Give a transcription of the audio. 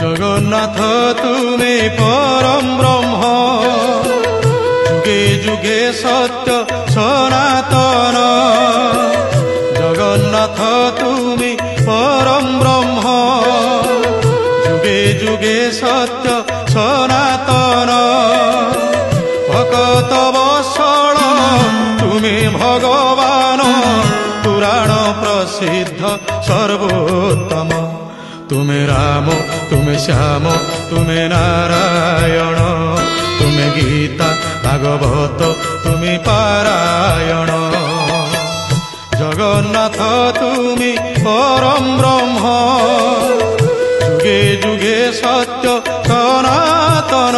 জগন্নাথ তুমি পরম ব্রহ্ম, যুগে যুগে সত্য সনাতন। জগন্নাথ তুমি পরম ব্রহ্ম, যুগে যুগে সত্য সনাতন। ভকত বৎসল তুমি ভগবান, পুরাণ প্রসিদ্ধ সর্বোত্তম। তুমি রাম, তুমি শ্যাম, তুমি নারায়ণ, তুমি গীতা ভাগবত, তুমি পারায়ণ। জগন্নাথ তুমি পরম ব্রহ্ম, যুগে যুগে সত্য সনাতন।